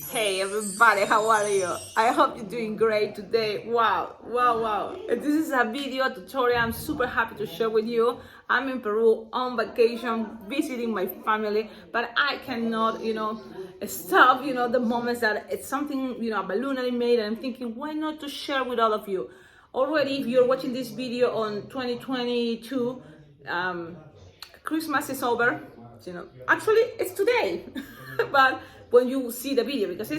Hey everybody, how are you? I hope you're doing great today. Wow. This is a video tutorial I'm super happy to share with you. I'm in Peru on vacation visiting my family, but I cannot, stop, the moments that it's something, a balloon I made, and I'm thinking, why not to share with all of you? Already, if you're watching this video on 2022, Christmas is over. Actually, it's today, but when you see the video, because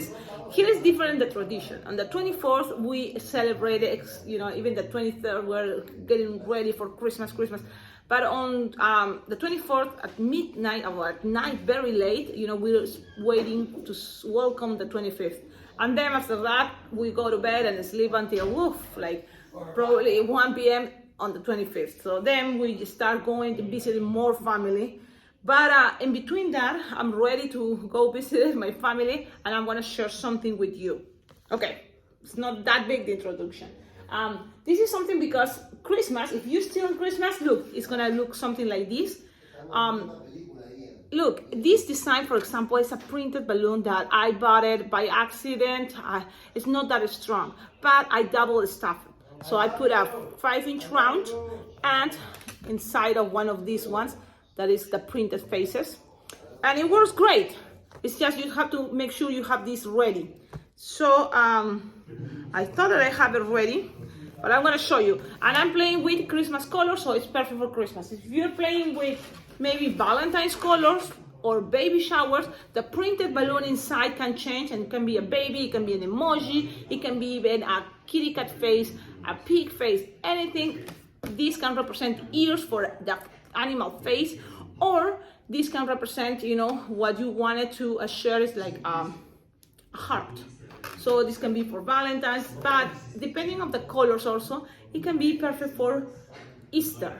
here is different the tradition. On the 24th we celebrated, even the 23rd we're getting ready for Christmas. But on the 24th at midnight or at night, very late, we're waiting to welcome the 25th, and then after that we go to bed and sleep until probably 1 p.m. on the 25th. So then we start going to visiting more family. But in between that, I'm ready to go visit my family, and I'm gonna share something with you. Okay, it's not that big, the introduction. This is something because Christmas, if you're still on Christmas, look, it's gonna look something like this. Look, this design, for example, is a printed balloon that I bought it by accident. It's not that strong, but I double stuffed it. So I put a 5-inch round, and inside of one of these ones, that is the printed faces, and it works great. It's just you have to make sure you have this ready. So I thought that I have it ready, but I'm gonna show you. And I'm playing with Christmas colors, so it's perfect for Christmas. If you're playing with maybe Valentine's colors or baby showers, the printed balloon inside can change, and it can be a baby, it can be an emoji, it can be even a kitty cat face, a pig face, anything. This can represent ears for the animal face, or this can represent, what you wanted to share is like a heart. So this can be for Valentine's, but depending on the colors also, it can be perfect for Easter.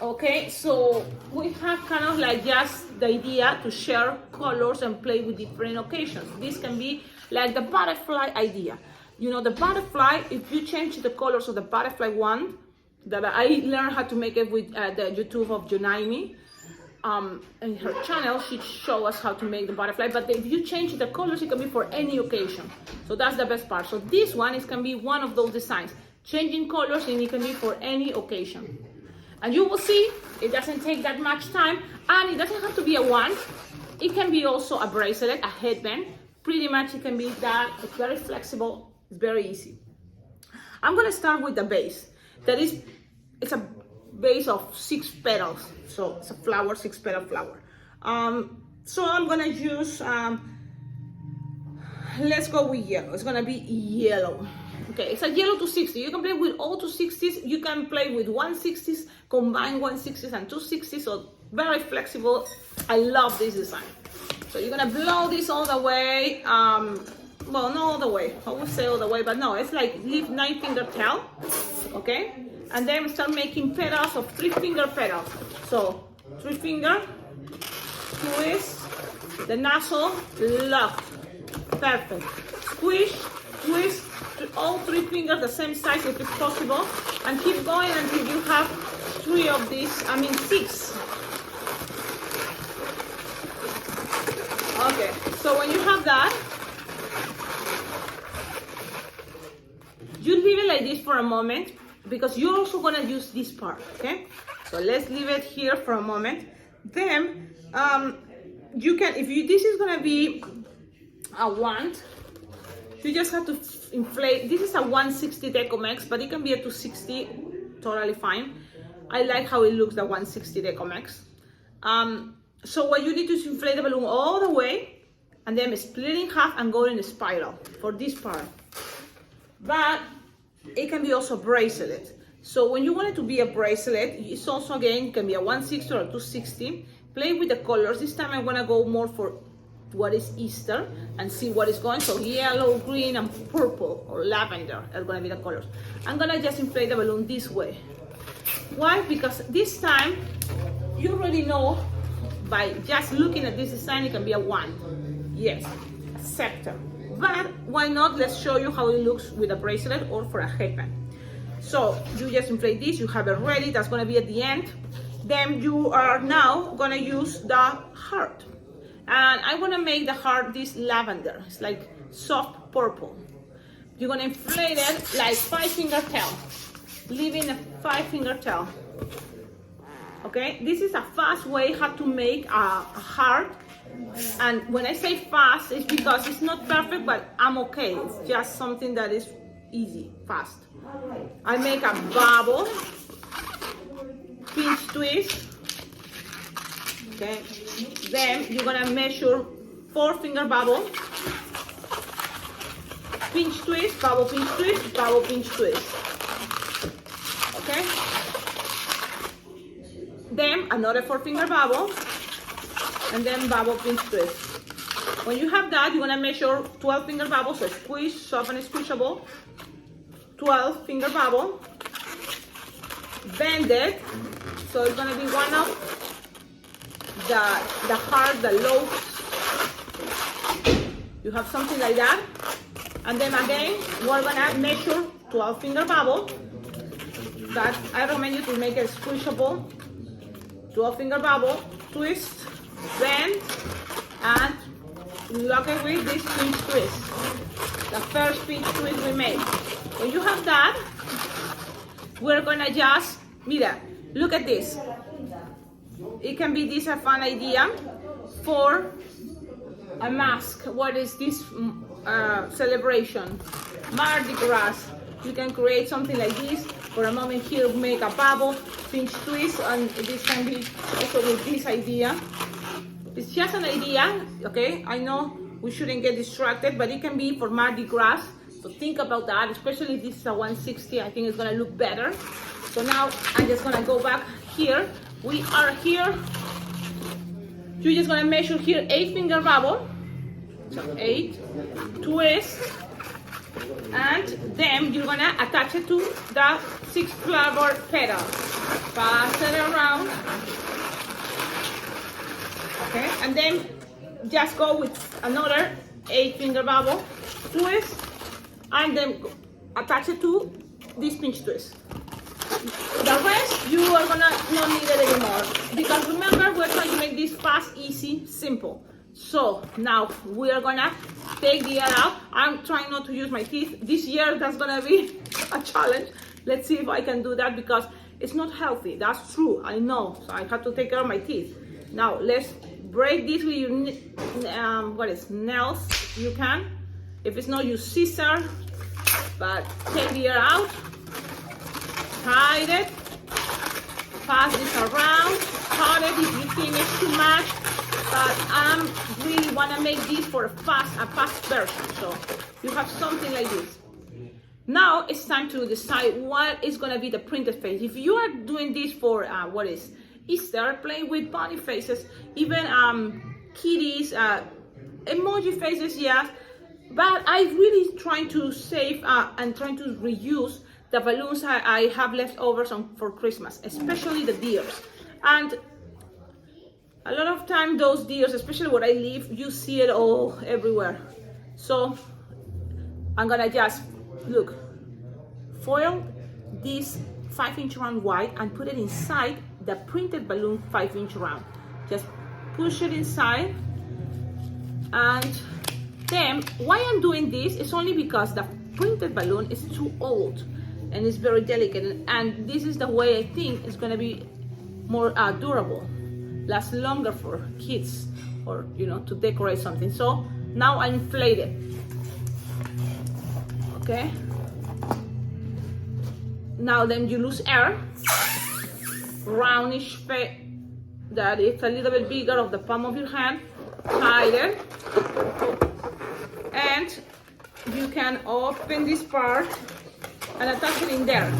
Okay, so we have kind of like just the idea to share colors and play with different occasions. This can be like the butterfly idea. The butterfly, if you change the colors of the butterfly one, that I learned how to make it with the YouTube of Jonaimi. In her channel, she shows us how to make the butterfly, but if you change the colors, it can be for any occasion. So that's the best part. So this one can be one of those designs, changing colors, and it can be for any occasion. And you will see, it doesn't take that much time, and it doesn't have to be a wand. It can be also a bracelet, a headband. Pretty much it can be that. It's very flexible, it's very easy. I'm gonna start with the base. It's a base of 6 petals, so it's a flower, 6-petal flower. So I'm gonna use, let's go with yellow. It's gonna be yellow. Okay, it's a yellow 260. You can play with all 260s. You can play with 160s, combine 160s and 260s, so very flexible. I love this design. So you're gonna blow this all the way. Well, not all the way. I would say all the way, but no, it's like leave 9-finger tail, okay? And then start making petals of 3-finger petals. So 3-finger, twist, the nozzle, lock, perfect. Squish, twist, all 3 fingers the same size if it's possible, and keep going until you have 3 of these, 6. Okay, so when you have that, you leave it like this for a moment, because you're also gonna use this part, okay? So let's leave it here for a moment. Then you can, this is gonna be a wand, you just have to inflate. This is a 160 Decomex, but it can be a 260, totally fine. I like how it looks, the 160 Decomex. So what you need to inflate the balloon all the way, and then split it in half and go in a spiral for this part. But it can be also a bracelet. So when you want it to be a bracelet, it's also, again, it can be a 160 or a 260. Play with the colors. This time I'm gonna go more for what is Easter and see what is going. So yellow, green, and purple or lavender are gonna be the colors. I'm gonna just inflate the balloon this way. Why? Because this time you already know by just looking at this design, it can be a wand. Yes, a scepter. But why not? Let's show you how it looks with a bracelet or for a headband. So you just inflate this, you have it ready, that's gonna be at the end. Then you are now gonna use the heart. And I want to make the heart this lavender. It's like soft purple. You're going to inflate it like 5-finger tail, leaving a 5-finger tail. Okay, this is a fast way how to make a heart. And when I say fast, it's because it's not perfect, but I'm okay. It's just something that is easy, fast. I make a bubble, pinch twist. Okay, then you're gonna measure 4-finger bubble, pinch twist, bubble, pinch twist, bubble, pinch twist. Okay, then another 4-finger bubble, and then bubble, pinch twist. When you have that, you're gonna measure 12-finger bubble, so squish, soft and squishable. 12-finger bubble, bend it, so it's gonna be one of the heart, the lobes. You have something like that, and then again we're gonna measure 12-finger bubble. That I recommend you to make it squishable. 12-finger bubble, twist, bend, and lock it with this pinch twist. The first pinch twist we made. When you have that, we're gonna just, mira, look at this. It can be this a fun idea for a mask. What is this celebration? Mardi Gras. You can create something like this. For a moment here, make a bubble, pinch twist, and this can be also with this idea. It's just an idea, okay? I know we shouldn't get distracted, but it can be for Mardi Gras. So think about that, especially if this is a 160, I think it's gonna look better. So now I'm just gonna go back here. We are here. You're just gonna measure here 8-finger bubble. So 8, twist, and then you're gonna attach it to the 6-flower petal. Pass it around. Okay, and then just go with another 8-finger bubble, twist, and then attach it to this pinch twist. The rest, you are gonna not need it anymore. Because remember, we're trying to make this fast, easy, simple. So now we are gonna take the air out. I'm trying not to use my teeth. This year, that's gonna be a challenge. Let's see if I can do that because it's not healthy. That's true, I know. So I have to take care of my teeth. Now let's break this with your nails. You can. If it's not, use scissors. But take the air out. Hide it. Pass this around. Cut it if you think it's too much. But I really want to make this for a fast version. So you have something like this. Now it's time to decide what is going to be the printed face. If you are doing this for Easter, playing with bunny faces, even kitties, emoji faces, yes. But I'm really trying to save and trying to reuse the balloons I have left over for Christmas, especially the deers. And a lot of time those deers, especially where I live, you see it all everywhere. So I'm gonna just, look, foil this 5-inch round wide and put it inside the printed balloon 5-inch round. Just push it inside. And then why I'm doing this is only because the printed balloon is too old and it's very delicate, and this is the way I think it's going to be more durable, last longer for kids or to decorate something. So now I inflate it. Okay, now then you lose air, roundish face that is a little bit bigger of the palm of your hand, hide it, and you can open this part and attach it in there.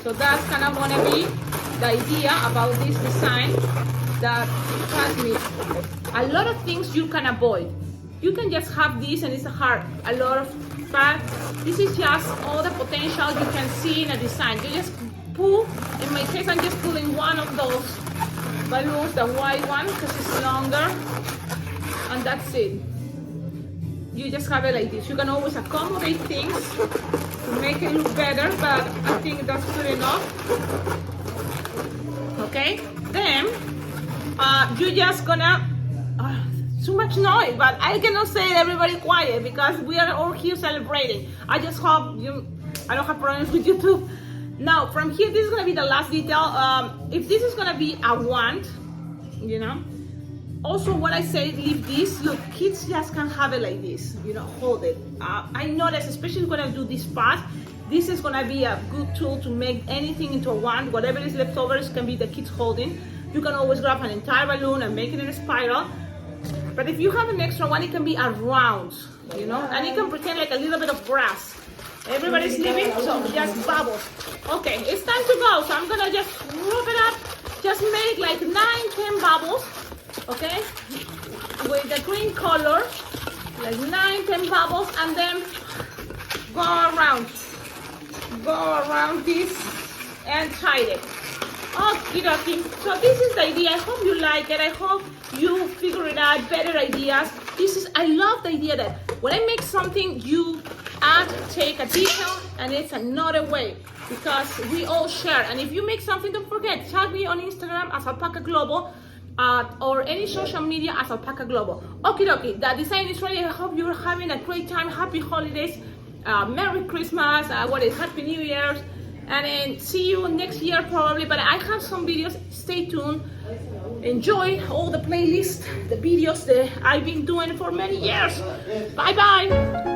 So that's kind of gonna be the idea about this design, that has me a lot of things you can avoid. You can just have this and it's a heart, a lot of fat. This is just all the potential you can see in a design. You just pull, in my case I'm just pulling one of those balloons, the white one, because it's longer, and that's it. You just have it like this. You can always accommodate things to make it look better, but I think that's good enough. Okay, then you're just gonna too much noise, but I cannot say everybody quiet because we are all here celebrating. I just hope I don't have problems with YouTube. Now, from here, this is gonna be the last detail. If this is gonna be a wand, you know. Also, what I say, leave this. Look, kids just can't have it like this, you know, hold it. I noticed, especially when I do this part, this is gonna be a good tool to make anything into a wand. Whatever is leftovers can be the kids holding. You can always grab an entire balloon and make it in a spiral. But if you have an extra one, it can be a round, you know, and it can pretend like a little bit of brass. Everybody's leaving, so just bubbles. Okay, it's time to go, so I'm gonna just rub it up. Just make like 9-10 bubbles, okay, with the green color, like 9-10 bubbles, and then go around this and tie it. Okie dokie. So this is the idea. I hope you like it. I hope you figure it out, better ideas. I love the idea that when I make something, you take a detail, and it's another way, because we all share. And if you make something, don't forget, tag me on Instagram as Alpacaglobo, or any social media as Alpacaglobo. Okie dokie, the design is ready. I hope you're having a great time. Happy holidays, Merry Christmas, Happy New Year's, and then see you next year probably. But I have some videos, stay tuned. Enjoy all the playlists, the videos that I've been doing for many years. Bye bye.